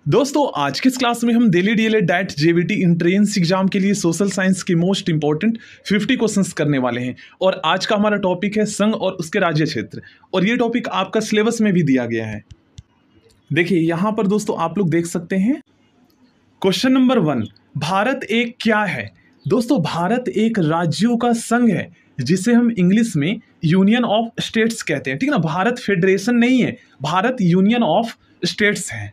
दोस्तों आज की इस क्लास में हम Delhi DElEd diet JVT entrance exam के लिए सोशल साइंस के मोस्ट इंपॉर्टेंट 50 क्वेश्चंस करने वाले हैं। और आज का हमारा टॉपिक है संघ और उसके राज्य क्षेत्र, और ये टॉपिक आपका सिलेबस में भी दिया गया है। देखिए यहाँ पर दोस्तों आप लोग देख सकते हैं क्वेश्चन नंबर 1, भारत एक क्या है। दोस्तों भारत एक राज्यों का संघ है जिसे हम इंग्लिश में यूनियन ऑफ स्टेट्स कहते हैं। ठीक है ना, भारत फेडरेशन नहीं है, भारत यूनियन ऑफ स्टेट्स है।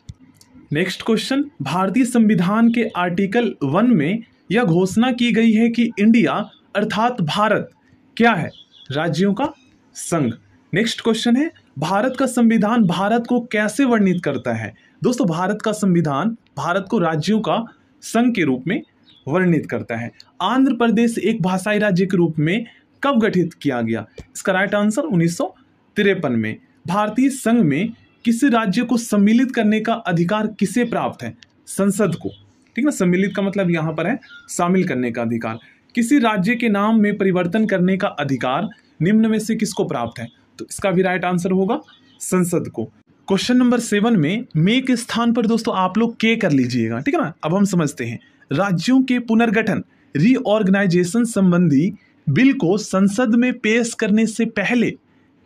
नेक्स्ट क्वेश्चन, भारतीय संविधान के आर्टिकल 1 में यह घोषणा की गई है कि इंडिया अर्थात भारत क्या है, राज्यों का संघ। नेक्स्ट क्वेश्चन है, भारत का संविधान भारत को कैसे वर्णित करता है। दोस्तों भारत का संविधान भारत को राज्यों का संघ के रूप में वर्णित करता है। आंध्र प्रदेश एक भाषाई राज्य के रूप में कब गठित किया गया। इसका राइट आंसर 1953 में। भारतीय संघ में किसी राज्य को सम्मिलित करने का अधिकार किसे प्राप्त है, संसद को। ठीक ना, सम्मिलित का मतलब यहाँ पर है शामिल करने का अधिकार। किसी राज्य के नाम में परिवर्तन करने का अधिकार निम्न में से किसको प्राप्त है, तो इसका भी राइट आंसर होगा संसद को। क्वेश्चन नंबर 7 में के स्थान पर दोस्तों आप लोग के कर लीजिएगा। ठीक है ना, अब हम समझते हैं राज्यों के पुनर्गठन रीऑर्गेनाइजेशन संबंधी बिल को संसद में पेश करने से पहले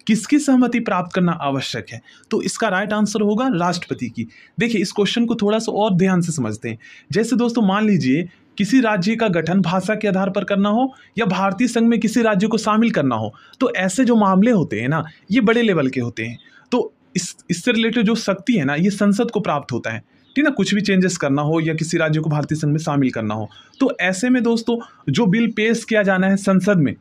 किसकी सहमति प्राप्त करना आवश्यक है, तो इसका राइट आंसर होगा राष्ट्रपति की। देखिए इस क्वेश्चन को थोड़ा सा और ध्यान से समझते हैं। जैसे दोस्तों मान लीजिए किसी राज्य का गठन भाषा के आधार पर करना हो या भारतीय संघ में किसी राज्य को शामिल करना हो, तो ऐसे जो मामले होते हैं ना ये बड़े लेवल के होते हैं। तो इससे रिलेटेड जो शक्ति है ना ये संसद को प्राप्त होता है। ठीक ना, कुछ भी चेंजेस करना हो या किसी राज्य को भारतीय संघ में शामिल करना हो, तो ऐसे में दोस्तों जो बिल पेश किया जाना है संसद में,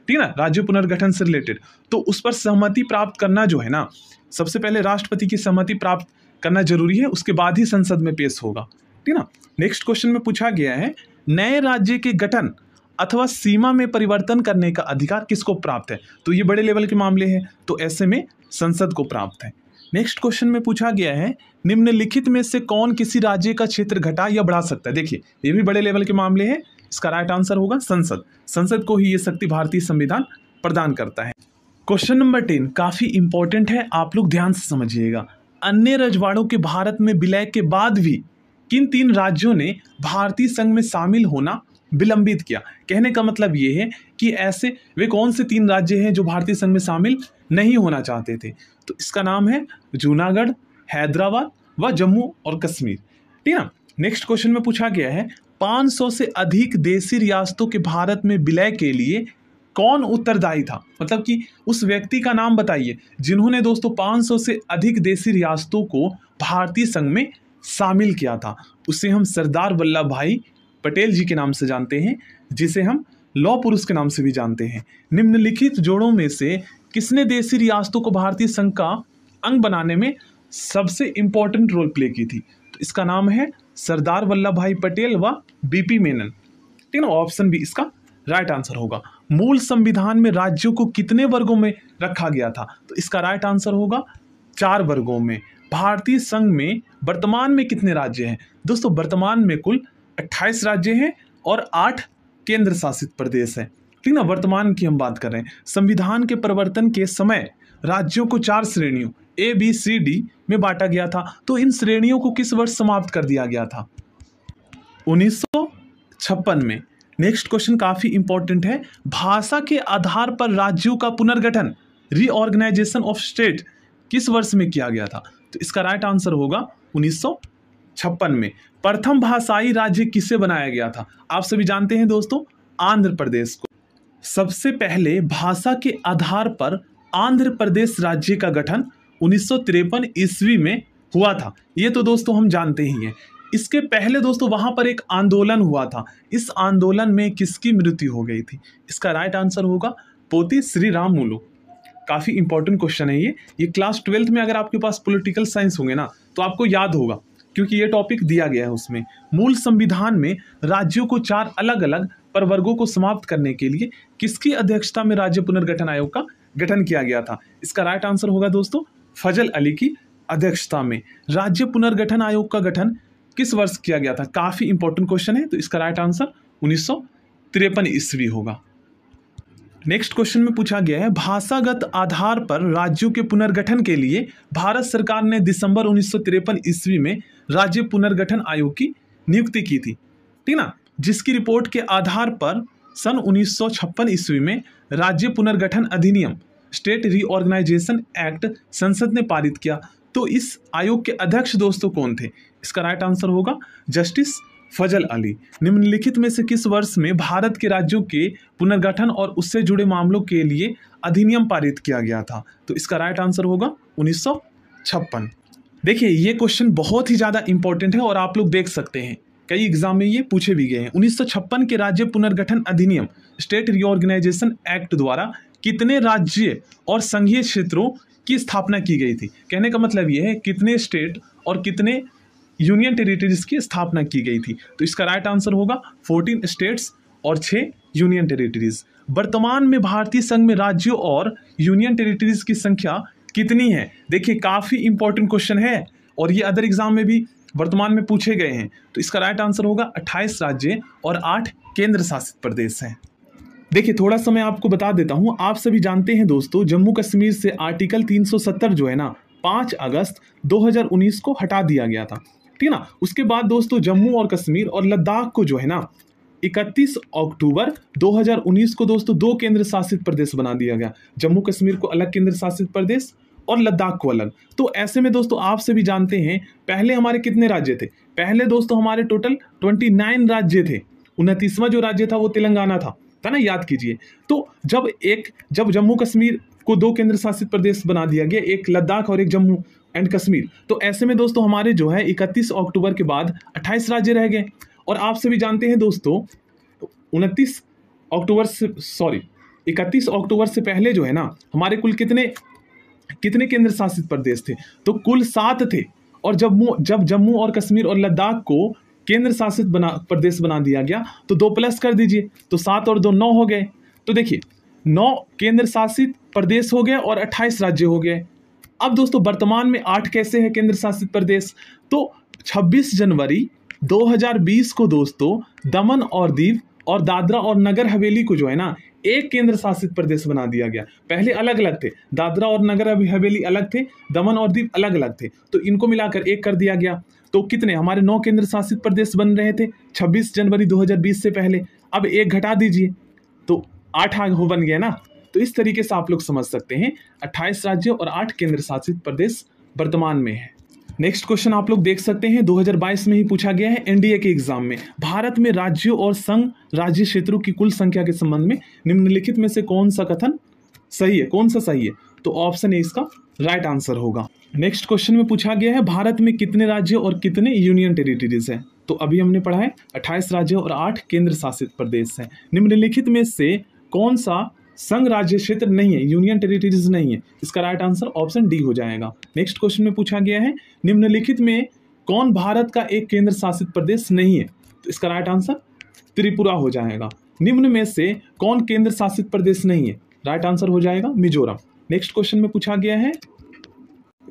ठीक ना, राज्य पुनर्गठन से रिलेटेड, तो उस पर सहमति प्राप्त करना जो है ना, सबसे पहले राष्ट्रपति की सहमति प्राप्त करना जरूरी है, उसके बाद ही संसद में पेश होगा। ठीक ना। नेक्स्ट क्वेश्चन में पूछा गया है नए राज्य के गठन अथवा सीमा में परिवर्तन करने का अधिकार किसको प्राप्त है, तो ये बड़े लेवल के मामले हैं, तो ऐसे में संसद को प्राप्त है। नेक्स्ट क्वेश्चन में पूछा गया है निम्नलिखित में से कौन किसी राज्य का क्षेत्र घटा या बढ़ा सकता है। देखिए ये भी बड़े लेवल के मामले हैं, इसका राइट आंसर होगा संसद। संसद को ही ये शक्ति भारतीय संविधान प्रदान करता है। क्वेश्चन नंबर 10 काफी इंपॉर्टेंट है, आप लोग ध्यान से समझिएगा। अन्य रजवाड़ों के भारत में विलय के बाद भी किन 3 राज्यों ने भारतीय संघ में शामिल होना विलंबित किया। कहने का मतलब ये है कि ऐसे वे कौन से 3 राज्य हैं जो भारतीय संघ में शामिल नहीं होना चाहते थे, तो इसका नाम है जूनागढ़, हैदराबाद व जम्मू और कश्मीर। ठीक है ना। नेक्स्ट क्वेश्चन में पूछा गया है 500 से अधिक देशी रियासतों के भारत में विलय के लिए कौन उत्तरदायी था, मतलब कि उस व्यक्ति का नाम बताइए जिन्होंने दोस्तों 500 से अधिक देशी रियासतों को भारतीय संघ में शामिल किया था। उसे हम सरदार वल्लभ भाई पटेल जी के नाम से जानते हैं, जिसे हम लौह पुरुष के नाम से भी जानते हैं। निम्नलिखित जोड़ों में से किसने देशी रियासतों को भारतीय संघ का अंग बनाने में सबसे इंपॉर्टेंट रोल प्ले की थी, तो इसका नाम है सरदार वल्लभ भाई पटेल व बीपी मेनन। ठीक है ना, ऑप्शन बी इसका राइट आंसर होगा। मूल संविधान में राज्यों को कितने वर्गों में रखा गया था, तो इसका राइट आंसर होगा 4 वर्गों में। भारतीय संघ में वर्तमान में कितने राज्य हैं, दोस्तों वर्तमान में कुल 28 राज्य हैं और 8 केंद्र शासित प्रदेश हैं। ठीक ना, वर्तमान की हम बात कर रहे हैं। संविधान के परिवर्तन के समय राज्यों को 4 श्रेणियों A, B, C, D में बांटा गया था, तो इन श्रेणियों को किस वर्ष समाप्त कर दिया गया था, 1956 में। नेक्स्ट क्वेश्चन काफी इंपॉर्टेंट है, भाषा के आधार पर राज्यों का पुनर्गठन रीऑर्गेनाइजेशन ऑफ स्टेट किस वर्ष में किया गया था, तो इसका राइट आंसर होगा 1956 में। प्रथम भाषाई राज्य किसे बनाया गया था, आप सभी जानते हैं दोस्तों आंध्र प्रदेश को। सबसे पहले भाषा के आधार पर आंध्र प्रदेश राज्य का गठन 1953 ईस्वी में हुआ था, ये तो दोस्तों हम जानते ही हैं। इसके पहले दोस्तों वहां पर एक आंदोलन हुआ था, इस आंदोलन में किसकी मृत्यु हो गई थी, इसका राइट आंसर होगा पोती श्री रामुलु। काफी इंपॉर्टेंट क्वेश्चन है ये क्लास 12th में अगर आपके पास पॉलिटिकल साइंस होंगे ना तो आपको याद होगा, क्योंकि ये टॉपिक दिया गया है उसमें। मूल संविधान में राज्यों को 4 अलग अलग प्रवर्गों को समाप्त करने के लिए किसकी अध्यक्षता में राज्य पुनर्गठन आयोग का गठन किया गया था, इसका राइट आंसर होगा दोस्तों फजल अली की अध्यक्षता में। राज्य पुनर्गठन आयोग का गठन किस वर्ष किया गया था, काफी इंपॉर्टेंट क्वेश्चन है, तो इसका राइट आंसर 1953 ईस्वी होगा। नेक्स्ट क्वेश्चन में पूछा गया है भाषागत आधार पर राज्यों के पुनर्गठन के लिए भारत सरकार ने दिसंबर 1953 ईस्वी में राज्य पुनर्गठन आयोग की नियुक्ति की थी, ठीक ना, जिसकी रिपोर्ट के आधार पर सन 1956 ईस्वी में राज्य पुनर्गठन अधिनियम स्टेट रीऑर्गेनाइजेशन एक्ट संसद ने पारित किया। तो इस आयोग के अध्यक्ष दोस्तों कौन थे? इसका राइट आंसर होगा जस्टिस फजल अली। निम्नलिखित में से किस वर्ष में भारत के राज्यों के पुनर्गठन और उससे जुड़े मामलों के लिए अधिनियम पारित किया गया था? तो इसका राइट आंसर होगा 1956। देखिए ये क्वेश्चन बहुत ही ज़्यादा इंपॉर्टेंट है और आप लोग देख सकते हैं कई एग्जाम में ये पूछे भी गए हैं। 1956 के राज्य पुनर्गठन अधिनियम स्टेट रीऑर्गेनाइजेशन एक्ट द्वारा कितने राज्य और संघीय क्षेत्रों की स्थापना की गई थी? कहने का मतलब ये है कितने स्टेट और कितने यूनियन टेरिटरीज की स्थापना की गई थी। तो इसका राइट आंसर होगा 14 स्टेट्स और 6 यूनियन टेरिटरीज। वर्तमान में भारतीय संघ में राज्यों और यूनियन टेरिटरीज की संख्या कितनी है? देखिए काफ़ी इंपॉर्टेंट क्वेश्चन है और ये अदर एग्जाम में भी वर्तमान में पूछे गए हैं। तो इसका राइट आंसर होगा 28 राज्य और 8 केंद्र शासित प्रदेश हैं। देखिए थोड़ा सा मैं आपको बता देता हूँ, आप सभी जानते हैं दोस्तों जम्मू कश्मीर से आर्टिकल 370 जो है ना 5 अगस्त 2019 को हटा दिया गया था, ठीक ना। उसके बाद दोस्तों जम्मू और कश्मीर और लद्दाख को जो है ना 31 अक्टूबर 2019 को दोस्तों 2 केंद्र शासित प्रदेश बना दिया गया। जम्मू कश्मीर को अलग केंद्र शासित प्रदेश और लद्दाख को अलग। तो ऐसे में दोस्तों आप सभी जानते हैं पहले हमारे कितने राज्य थे? पहले दोस्तों हमारे टोटल 29 राज्य थे। 29वां जो राज्य था वो तेलंगाना था ना, याद कीजिए। तो जब जम्मू कश्मीर को 2 केंद्र शासित प्रदेश बना दिया गया, एक लद्दाख और एक जम्मू एंड कश्मीर, तो ऐसे में दोस्तों हमारे जो है 31 अक्टूबर के बाद 28 राज्य रह गए। और आप सभी जानते हैं दोस्तों 31 अक्टूबर से पहले जो है ना हमारे कुल कितने केंद्र शासित प्रदेश थे? तो कुल 7 थे। और जब जम्मू और कश्मीर और लद्दाख को केंद्र शासित प्रदेश बना दिया गया तो 2 प्लस कर दीजिए, तो 7 और 2 9 हो गए। तो देखिए 9 केंद्र शासित प्रदेश हो गए और 28 राज्य हो गए। अब दोस्तों वर्तमान में 8 कैसे है केंद्र शासित प्रदेश? तो 26 जनवरी 2020 को दोस्तों दमन और दीव और दादरा और नगर हवेली को जो है ना एक केंद्र शासित प्रदेश बना दिया गया। पहले अलग अलग थे, दादरा और नगर हवेली अलग थे, दमन और दीव अलग अलग थे, तो इनको मिलाकर एक कर दिया गया। तो कितने हमारे 9 केंद्र शासित प्रदेश बन रहे थे 26 जनवरी 2020 से पहले। अब एक घटा दीजिए तो 8 हो बन गया ना। तो इस तरीके से आप लोग समझ सकते हैं 28 राज्य और 8 केंद्र शासित प्रदेश वर्तमान में है। नेक्स्ट क्वेश्चन आप लोग देख सकते हैं 2022 में ही पूछा गया है एनडीए के एग्जाम में। भारत में राज्यों और संघ राज्य क्षेत्रों की कुल संख्या के संबंध में निम्नलिखित में से कौन सा कथन सही है? कौन सा सही है? तो ऑप्शन ए इसका राइट आंसर होगा। नेक्स्ट क्वेश्चन में पूछा गया है भारत में कितने राज्य और कितने यूनियन टेरिटरीज हैं? तो अभी हमने पढ़ा है 28 राज्य और 8 केंद्र शासित प्रदेश हैं। निम्नलिखित में से कौन सा संघ राज्य क्षेत्र नहीं है, यूनियन टेरिटरीज नहीं है? इसका राइट आंसर ऑप्शन डी हो जाएगा। नेक्स्ट क्वेश्चन में पूछा गया है निम्नलिखित में कौन भारत का एक केंद्र शासित प्रदेश नहीं है? तो इसका राइट आंसर त्रिपुरा हो जाएगा। निम्न में से कौन केंद्र शासित प्रदेश नहीं है? राइट आंसर हो जाएगा मिजोरम। नेक्स्ट क्वेश्चन में पूछा गया है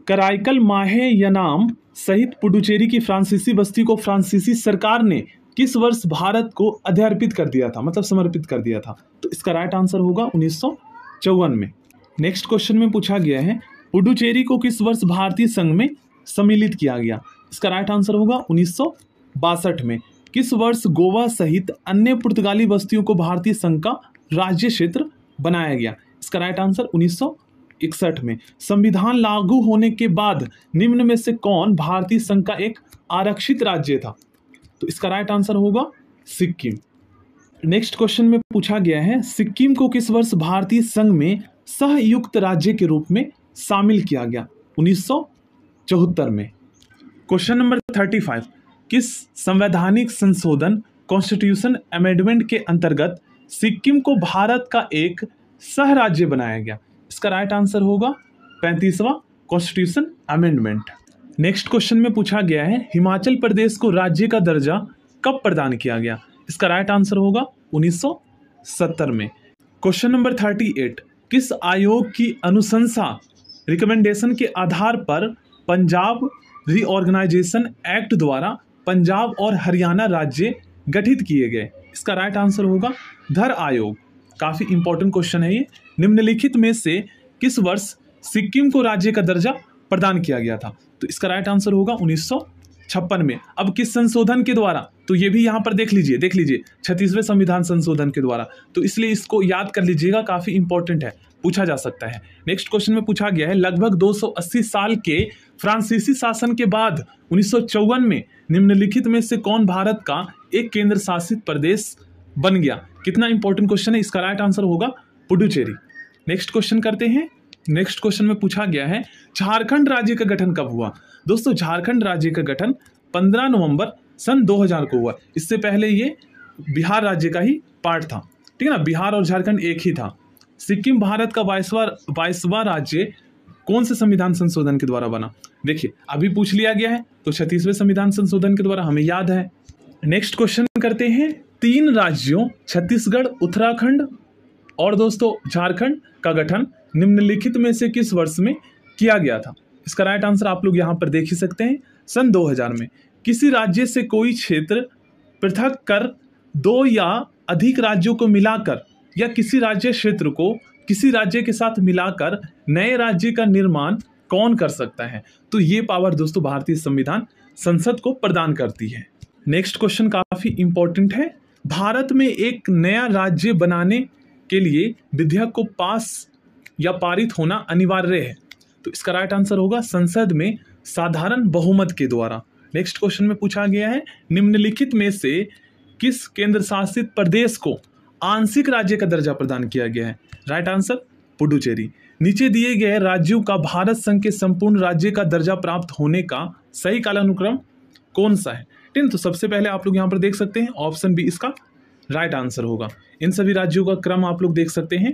कराईकल माहेयनाम सहित पुडुचेरी की फ्रांसीसी बस्ती को फ्रांसीसी सरकार ने किस वर्ष भारत को अर्पित कर दिया था, मतलब समर्पित कर दिया था? तो इसका राइट आंसर होगा 1954 में। नेक्स्ट क्वेश्चन में पूछा गया है पुडुचेरी को किस वर्ष भारतीय संघ में सम्मिलित किया गया? इसका राइट आंसर होगा 1962 में। किस वर्ष गोवा सहित अन्य पुर्तगाली बस्तियों को भारतीय संघ का राज्य क्षेत्र बनाया गया? इसका राइट आंसर 1961 में। संविधान लागू होने के बाद निम्न में से कौन भारतीय संघ का एक आरक्षित राज्य था? तो इसका राइट आंसर होगा सिक्किम। नेक्स्ट क्वेश्चन में पूछा गया है सिक्किम को किस वर्ष भारतीय संघ में सहयुक्त राज्य के रूप में शामिल किया गया? 1974 में। क्वेश्चन नंबर 35 किस संवैधानिक संशोधन कॉन्स्टिट्यूशन अमेंडमेंट के अंतर्गत सिक्किम को भारत का एक सह राज्य बनाया गया? इसका राइट आंसर होगा 35वां कॉन्स्टिट्यूशन अमेंडमेंट। नेक्स्ट क्वेश्चन में पूछा गया है हिमाचल प्रदेश को राज्य का दर्जा कब प्रदान किया गया? इसका राइट आंसर होगा 1970 में। क्वेश्चन नंबर 38 किस आयोग की अनुशंसा रिकमेंडेशन के आधार पर पंजाब रीऑर्गेनाइजेशन एक्ट द्वारा पंजाब और हरियाणा राज्य गठित किए गए? इसका राइट आंसर होगा धर आयोग। काफी इंपॉर्टेंट क्वेश्चन है ये। निम्नलिखित में से किस वर्ष सिक्किम को राज्य का दर्जा प्रदान किया गया था? तो इसका राइट आंसर होगा 1956 में। अब किस संशोधन के द्वारा, तो ये भी यहाँ पर देख लीजिए 36वें संविधान संशोधन के द्वारा, तो इसलिए इसको याद कर लीजिएगा, काफी इंपॉर्टेंट है, पूछा जा सकता है। नेक्स्ट क्वेश्चन में पूछा गया है, लगभग 280 साल के फ्रांसीसी शासन के बाद 1954 में निम्नलिखित में से कौन भारत का एक केंद्र शासित प्रदेश बन गया? कितना इंपॉर्टेंट क्वेश्चन है, इसका राइट आंसर होगा पुडुचेरी। नेक्स्ट क्वेश्चन करते हैं। नेक्स्ट क्वेश्चन में पूछा गया है, झारखंड राज्य का गठन कब हुआ? दोस्तों झारखंड राज्य का गठन 15 नवंबर सन 2000 को हुआ। इससे पहले ये बिहार राज्य का ही पार्ट था, ठीक है ना, बिहार और झारखंड एक ही था। सिक्किम भारत का 22वां राज्य कौन से संविधान संशोधन के द्वारा बना? देखिए अभी पूछ लिया गया है, तो 36वें संविधान संशोधन के द्वारा, हमें याद है। नेक्स्ट क्वेश्चन करते हैं, 3 राज्यों छत्तीसगढ़, उत्तराखंड और दोस्तों झारखंड का गठन निम्नलिखित में से किस वर्ष में किया गया था? इसका राइट आंसर आप लोग यहाँ पर देख ही सकते हैं, सन 2000 में। किसी राज्य से कोई क्षेत्र पृथक कर 2 या अधिक राज्यों को मिलाकर या किसी राज्य क्षेत्र को किसी राज्य के साथ मिलाकर नए राज्य का निर्माण कौन कर सकता है? तो ये पावर दोस्तों भारतीय संविधान संसद को प्रदान करती है। नेक्स्ट क्वेश्चन काफी इंपॉर्टेंट है, भारत में एक नया राज्य बनाने के लिए विधेयक को पास या पारित होना अनिवार्य है, तो इसका राइट आंसर होगा संसद में साधारण बहुमत के द्वारा। नेक्स्ट क्वेश्चन में पूछा गया है, निम्नलिखित में से किस केंद्र शासित प्रदेश को आंशिक राज्य का दर्जा प्रदान किया गया है? Right answer Puducherry. नीचे दिए गए राज्यों का भारत संघ के संपूर्ण राज्य का दर्जा प्राप्त होने का सही कालानुक्रम कौन सा है? ठीक है, तो सबसे पहले आप लोग यहाँ पर देख सकते हैं ऑप्शन बी इसका राइट आंसर होगा। इन सभी राज्यों का क्रम आप लोग देख सकते हैं।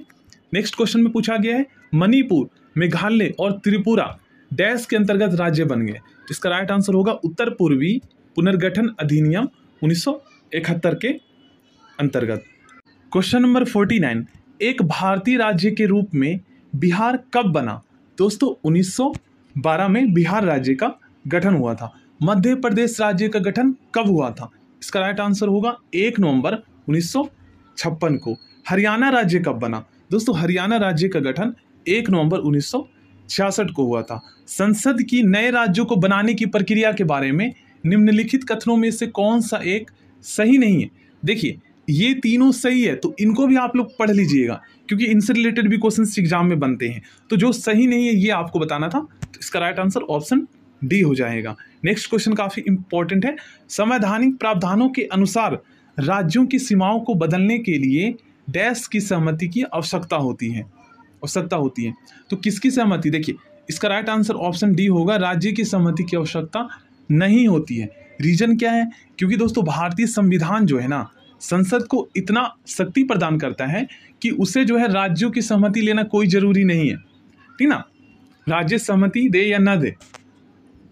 नेक्स्ट क्वेश्चन में पूछा गया है, मणिपुर, मेघालय और त्रिपुरा डैश के अंतर्गत राज्य बन गए, इसका राइट आंसर होगा उत्तर पूर्वी पुनर्गठन अधिनियम 1971 के अंतर्गत। क्वेश्चन नंबर 49, एक भारतीय राज्य के रूप में बिहार कब बना? दोस्तों 1912 में बिहार राज्य का गठन हुआ था। मध्य प्रदेश राज्य का गठन कब हुआ था? इसका राइट आंसर होगा 1 नवंबर 1956 को। हरियाणा राज्य कब बना? दोस्तों हरियाणा राज्य का गठन 1 नवंबर 1966 को हुआ था। संसद की नए राज्यों को बनाने की प्रक्रिया के बारे में निम्नलिखित कथनों में से कौन सा एक सही नहीं है? देखिए ये तीनों सही है, तो इनको भी आप लोग पढ़ लीजिएगा, क्योंकि इनसे रिलेटेड भी क्वेश्चंस एग्जाम में बनते हैं। तो जो सही नहीं है ये आपको बताना था, तो इसका राइट आंसर ऑप्शन डी हो जाएगा। नेक्स्ट क्वेश्चन काफी इंपॉर्टेंट है, संवैधानिक प्रावधानों के अनुसार राज्यों की सीमाओं को बदलने के लिए डैश की सहमति की आवश्यकता होती है। तो किसकी सहमति? देखिए इसका राइट आंसर ऑप्शन डी होगा, राज्य की सहमति की आवश्यकता नहीं होती है। रीजन क्या है? क्योंकि दोस्तों भारतीय संविधान जो है ना, संसद को इतना शक्ति प्रदान करता है कि उसे जो है राज्यों की सहमति लेना कोई जरूरी नहीं है, ठीक ना। राज्य सहमति दे या ना दे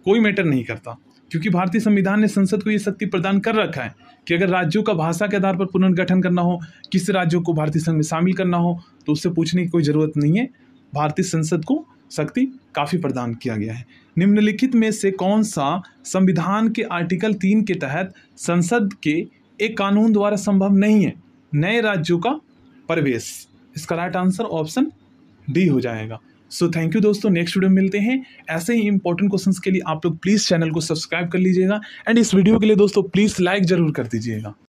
कोई मैटर नहीं करता, क्योंकि भारतीय संविधान ने संसद को ये शक्ति प्रदान कर रखा है कि अगर राज्यों का भाषा के आधार पर पुनर्गठन करना हो, किसी राज्यों को भारतीय संघ में शामिल करना हो, तो उससे पूछने की कोई जरूरत नहीं है। भारतीय संसद को शक्ति काफी प्रदान किया गया है। निम्नलिखित में से कौन सा संविधान के आर्टिकल 3 के तहत संसद के एक कानून द्वारा संभव नहीं है नए राज्यों का प्रवेश? इसका राइट आंसर ऑप्शन डी हो जाएगा। सो थैंक यू दोस्तों, नेक्स्ट वीडियो में मिलते हैं। ऐसे ही इंपॉर्टेंट क्वेश्चंस के लिए आप लोग प्लीज़ चैनल को सब्सक्राइब कर लीजिएगा, एंड इस वीडियो के लिए दोस्तों प्लीज़ लाइक जरूर कर दीजिएगा।